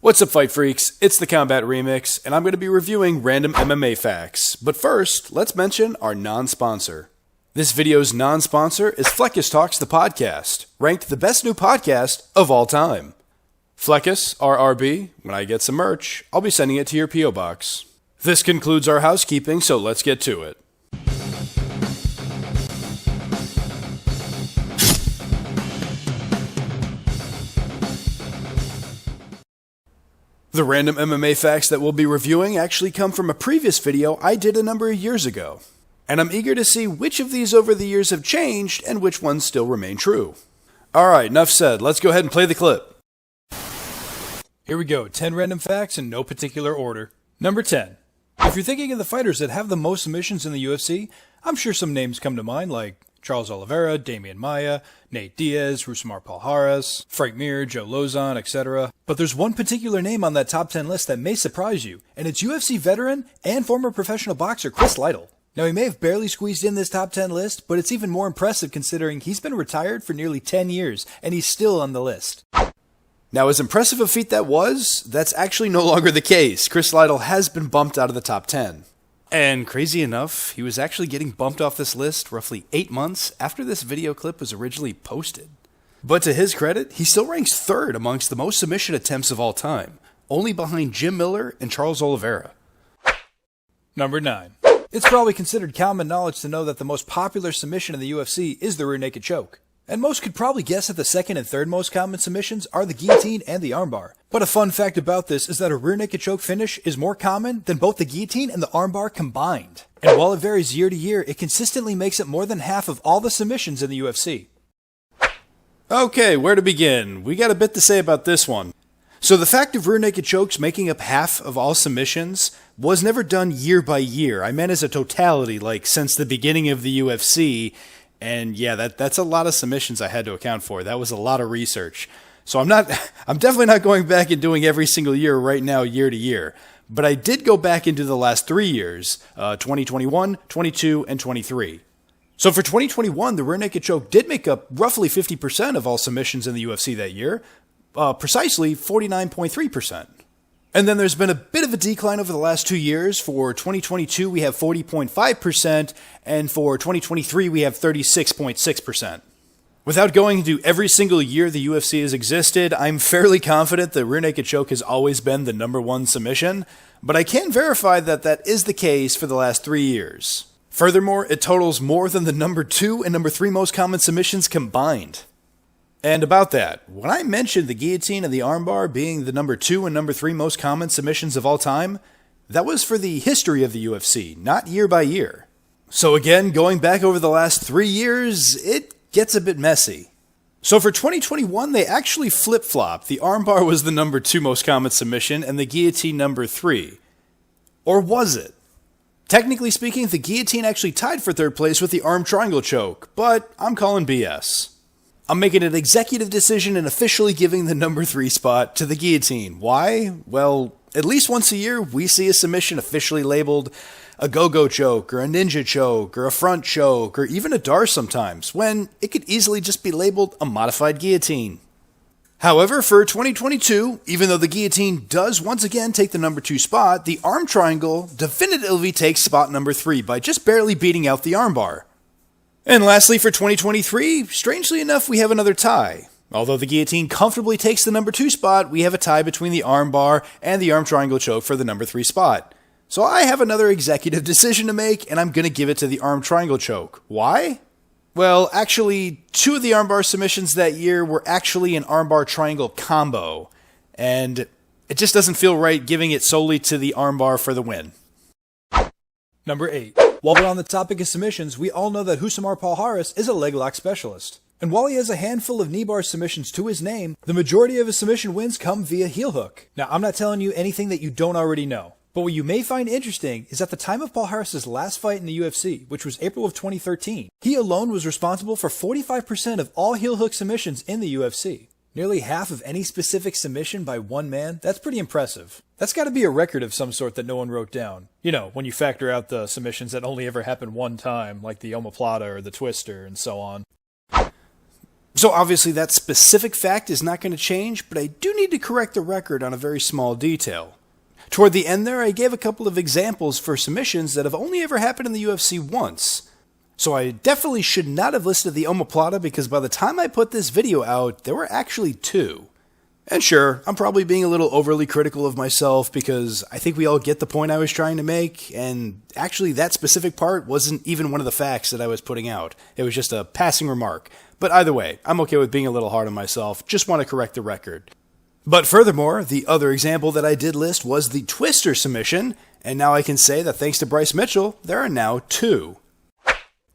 What's up, Fight Freaks? It's the Combat Remix, and I'm going to be reviewing random MMA facts. But first, let's mention our non-sponsor. This video's non-sponsor is Fleckus Talks the Podcast, ranked the best new podcast of all time. Fleckus, RRB, when I get some merch, I'll be sending it to your P.O. Box. This concludes our housekeeping, so let's get to it. The random MMA facts that we'll be reviewing actually come from a previous video I did a number of years ago. And I'm eager to see which of these over the years have changed and which ones still remain true. Alright, enough said. Let's go ahead and play the clip. Here we go, 10 random facts in no particular order. Number 10. If you're thinking of the fighters that have the most submissions in the UFC, I'm sure some names come to mind like Charles Oliveira, Damian Maia, Nate Diaz, Rousimar Palhares, Frank Mir, Joe Lozon, etc. But there's one particular name on that top 10 list that may surprise you, and it's UFC veteran and former professional boxer Chris Lytle. Now, he may have barely squeezed in this top 10 list, but it's even more impressive considering he's been retired for nearly 10 years, and he's still on the list. Now, as impressive a feat that was, that's actually no longer the case. Chris Lytle has been bumped out of the top 10. And crazy enough, he was actually getting bumped off this list roughly 8 months after this video clip was originally posted. But to his credit, he still ranks third amongst the most submission attempts of all time, only behind Jim Miller and Charles Oliveira. Number 9. It's probably considered common knowledge to know that the most popular submission in the UFC is the rear naked choke. And most could probably guess that the second and third most common submissions are the guillotine and the armbar. But a fun fact about this is that a rear naked choke finish is more common than both the guillotine and the armbar combined. And while it varies year to year, it consistently makes it more than half of all the submissions in the UFC. Okay, where to begin? We got a bit to say about this one. So the fact of rear naked chokes making up half of all submissions was never done year by year. I meant as a totality, like since the beginning of the UFC. And yeah, that's a lot of submissions I had to account for. That was a lot of research. So I'm definitely not going back and doing every single year right now, year to year. But I did go back into the last 3 years, 2021, 22, and 23. So for 2021, the rear naked choke did make up roughly 50% of all submissions in the UFC that year, precisely 49.3%. And then there's been a bit of a decline over the last 2 years. For 2022, we have 40.5%, and for 2023, we have 36.6%. Without going into every single year the UFC has existed, I'm fairly confident the rear naked choke has always been the number one submission, but I can verify that that is the case for the last 3 years. Furthermore, it totals more than the number 2 and number 3 most common submissions combined. And about that, when I mentioned the guillotine and the armbar being the number 2 and number 3 most common submissions of all time, that was for the history of the UFC, not year by year. So again, going back over the last 3 years, it gets a bit messy. So for 2021, they actually flip-flopped. The armbar was the number 2 most common submission and the guillotine number 3. Or was it? Technically speaking, the guillotine actually tied for third place with the arm-triangle choke, but I'm calling BS. I'm making an executive decision and officially giving the number 3 spot to the guillotine. Why? Well, at least once a year, we see a submission officially labeled a go-go choke, or a ninja choke, or a front choke, or even a dar sometimes, when it could easily just be labeled a modified guillotine. However, for 2022, even though the guillotine does once again take the number 2 spot, the arm triangle definitively takes spot number 3 by just barely beating out the armbar. And lastly, for 2023, strangely enough, we have another tie. Although the guillotine comfortably takes the number 2 spot, we have a tie between the armbar and the arm triangle choke for the number 3 spot. So I have another executive decision to make, and I'm going to give it to the arm triangle choke. Why? Well, actually, 2 of the armbar submissions that year were actually an armbar triangle combo, and it just doesn't feel right giving it solely to the armbar for the win. Number 8. While we're on the topic of submissions, we all know that Rousimar Palhares is a leg lock specialist. And while he has a handful of knee bar submissions to his name, the majority of his submission wins come via heel hook. Now, I'm not telling you anything that you don't already know. But what you may find interesting is at the time of Palhares' last fight in the UFC, which was April of 2013, he alone was responsible for 45% of all heel hook submissions in the UFC. Nearly half of any specific submission by one man, that's pretty impressive. That's got to be a record of some sort that no one wrote down. You know, when you factor out the submissions that only ever happened one time, like the omoplata or the twister and so on. So obviously that specific fact is not going to change, but I do need to correct the record on a very small detail. Toward the end there, I gave a couple of examples for submissions that have only ever happened in the UFC once. So I definitely should not have listed the omoplata because by the time I put this video out, there were actually 2. And sure, I'm probably being a little overly critical of myself because I think we all get the point I was trying to make, and actually that specific part wasn't even one of the facts that I was putting out. It was just a passing remark. But either way, I'm okay with being a little hard on myself, just want to correct the record. But furthermore, the other example that I did list was the twister submission, and now I can say that thanks to Bryce Mitchell, there are now 2.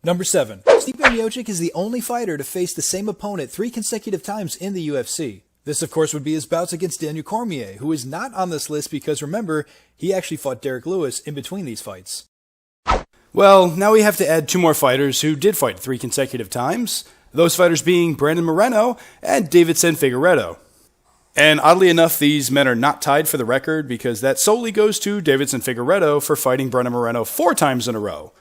Number 7. Stipe Miocic is the only fighter to face the same opponent 3 consecutive times in the UFC. This, of course, would be his bouts against Daniel Cormier, who is not on this list because, remember, he actually fought Derek Lewis in between these fights. Well, now we have to add 2 more fighters who did fight 3 consecutive times, those fighters being Brandon Moreno and Davidson Figueiredo. And oddly enough, these men are not tied for the record because that solely goes to Davidson Figueiredo for fighting Brandon Moreno 4 times in a row.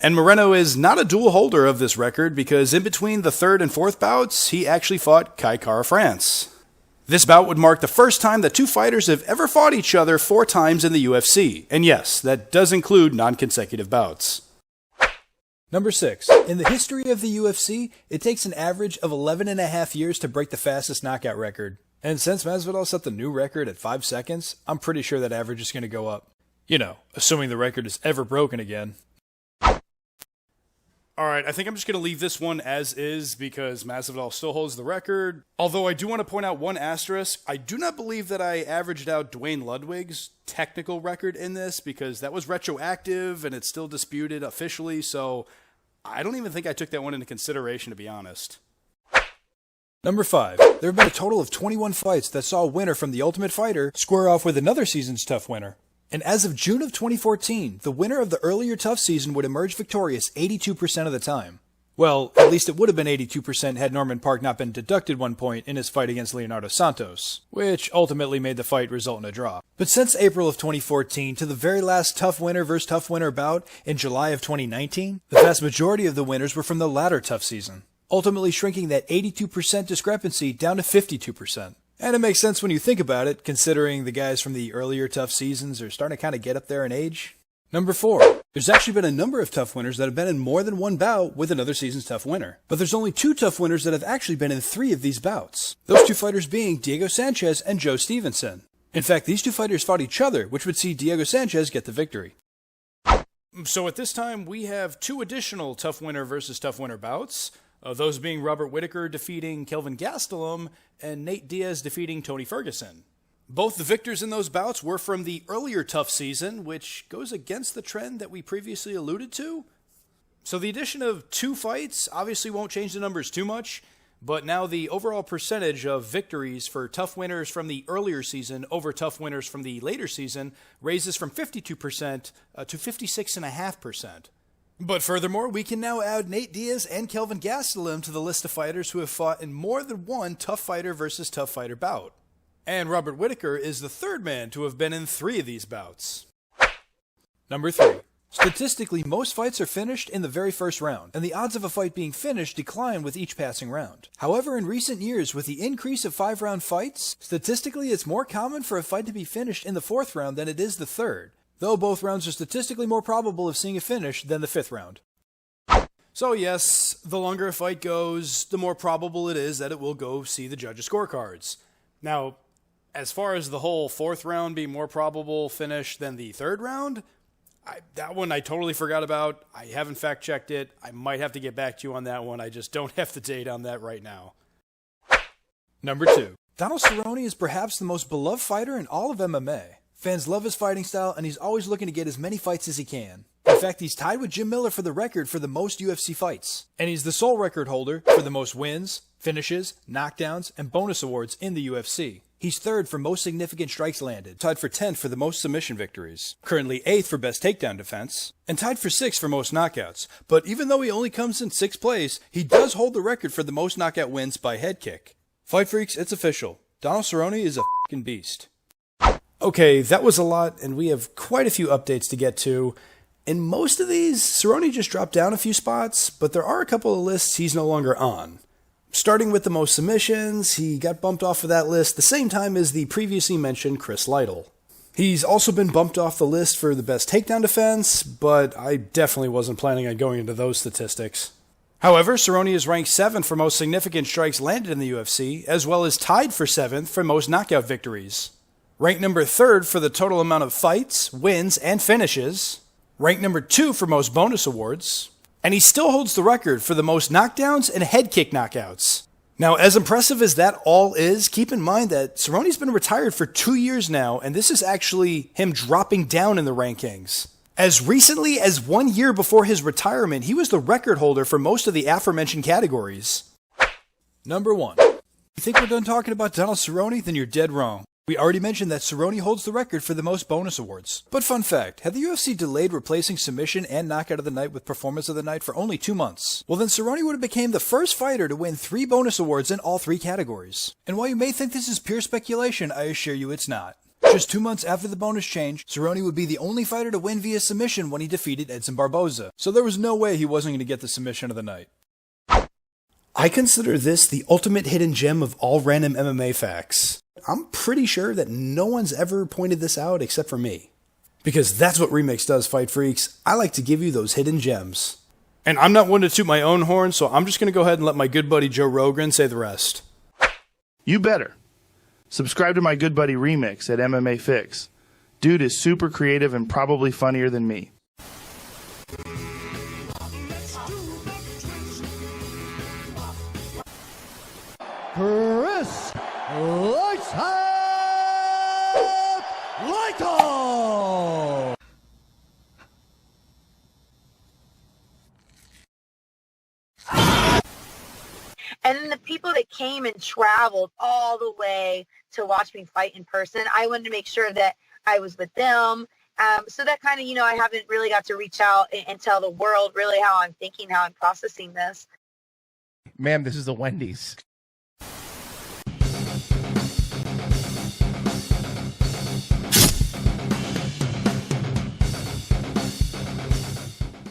And Moreno is not a dual holder of this record because in between the 3rd and 4th bouts, he actually fought Kai Kara-France. This bout would mark the first time that 2 fighters have ever fought each other 4 times in the UFC. And yes, that does include non-consecutive bouts. Number 6. In the history of the UFC, it takes an average of 11.5 years to break the fastest knockout record. And since Masvidal set the new record at 5 seconds, I'm pretty sure that average is going to go up. You know, assuming the record is ever broken again. Alright, I think I'm just going to leave this one as is because Masvidal still holds the record. Although I do want to point out one asterisk. I do not believe that I averaged out Dwayne Ludwig's technical record in this because that was retroactive and it's still disputed officially, so I don't even think I took that one into consideration, to be honest. Number 5. There have been a total of 21 fights that saw a winner from The Ultimate Fighter square off with another season's tough winner. And as of June of 2014, the winner of the earlier tough season would emerge victorious 82% of the time. Well, at least it would have been 82% had Norman Park not been deducted 1 point in his fight against Leonardo Santos, which ultimately made the fight result in a draw. But since April of 2014 to the very last tough winner versus tough winner bout in July of 2019, the vast majority of the winners were from the latter tough season, ultimately shrinking that 82% discrepancy down to 52%. And it makes sense when you think about it, considering the guys from the earlier tough seasons are starting to kind of get up there in age. Number 4. There's actually been a number of tough winners that have been in more than one bout with another season's tough winner. But there's only 2 tough winners that have actually been in 3 of these bouts. Those 2 fighters being Diego Sanchez and Joe Stevenson. In fact, these 2 fighters fought each other, which would see Diego Sanchez get the victory. So at this time, we have 2 additional tough winner versus tough winner bouts. Those being Robert Whittaker defeating Kelvin Gastelum and Nate Diaz defeating Tony Ferguson. Both the victors in those bouts were from the earlier tough season, which goes against the trend that we previously alluded to. So the addition of 2 fights obviously won't change the numbers too much, but now the overall percentage of victories for tough winners from the earlier season over tough winners from the later season raises from 52% to 56.5%. But furthermore, we can now add Nate Diaz and Kelvin Gastelum to the list of fighters who have fought in more than one tough fighter versus tough fighter bout. And Robert Whittaker is the 3rd man to have been in 3 of these bouts. Number 3. Statistically, most fights are finished in the very first round, and the odds of a fight being finished decline with each passing round. However, in recent years, with the increase of 5-round fights, statistically it's more common for a fight to be finished in the 4th round than it is the 3rd. Though both rounds are statistically more probable of seeing a finish than the 5th round. So yes, the longer a fight goes, the more probable it is that it will go see the judges' scorecards. Now, as far as the whole 4th round being more probable finish than the 3rd round, that one I totally forgot about. I haven't fact-checked it. I might have to get back to you on that one. I just don't have the date on that right now. Number 2. Donald Cerrone is perhaps the most beloved fighter in all of MMA. Fans love his fighting style, and he's always looking to get as many fights as he can. In fact, he's tied with Jim Miller for the record for the most UFC fights. And he's the sole record holder for the most wins, finishes, knockdowns, and bonus awards in the UFC. He's 3rd for most significant strikes landed, tied for 10th for the most submission victories, currently 8th for best takedown defense, and tied for 6th for most knockouts. But even though he only comes in 6th place, he does hold the record for the most knockout wins by head kick. Fight freaks, it's official. Donald Cerrone is a f***ing beast. Okay, that was a lot, and we have quite a few updates to get to. In most of these, Cerrone just dropped down a few spots, but there are a couple of lists he's no longer on. Starting with the most submissions, he got bumped off of that list the same time as the previously mentioned Chris Lytle. He's also been bumped off the list for the best takedown defense, but I definitely wasn't planning on going into those statistics. However, Cerrone is ranked 7th for most significant strikes landed in the UFC, as well as tied for 7th for most knockout victories. Ranked number 3rd for the total amount of fights, wins, and finishes. Ranked number 2 for most bonus awards. And he still holds the record for the most knockdowns and head kick knockouts. Now, as impressive as that all is, keep in mind that Cerrone's been retired for 2 years now, and this is actually him dropping down in the rankings. As recently as 1 year before his retirement, he was the record holder for most of the aforementioned categories. Number 1. You think we're done talking about Donald Cerrone? Then you're dead wrong. We already mentioned that Cerrone holds the record for the most bonus awards. But fun fact, had the UFC delayed replacing submission and knockout of the night with performance of the night for only 2 months, well then Cerrone would have become the first fighter to win 3 bonus awards in all 3 categories. And while you may think this is pure speculation, I assure you it's not. Just 2 months after the bonus change, Cerrone would be the only fighter to win via submission when he defeated Edson Barboza. So there was no way he wasn't going to get the submission of the night. I consider this the ultimate hidden gem of all random MMA facts. I'm pretty sure that no one's ever pointed this out except for me. Because that's what Remix does, Fight Freaks. I like to give you those hidden gems. And I'm not one to toot my own horn, so I'm just going to go ahead and let my good buddy Joe Rogan say the rest. You better. Subscribe to my good buddy Remix at MMA Fix. Dude is super creative and probably funnier than me. Chris Lights Out Lytle! And then the people that came and traveled all the way to watch me fight in person, I wanted to make sure that I was with them. So that kind of, I haven't really got to reach out and tell the world really how I'm thinking, how I'm processing this. Ma'am, this is a Wendy's.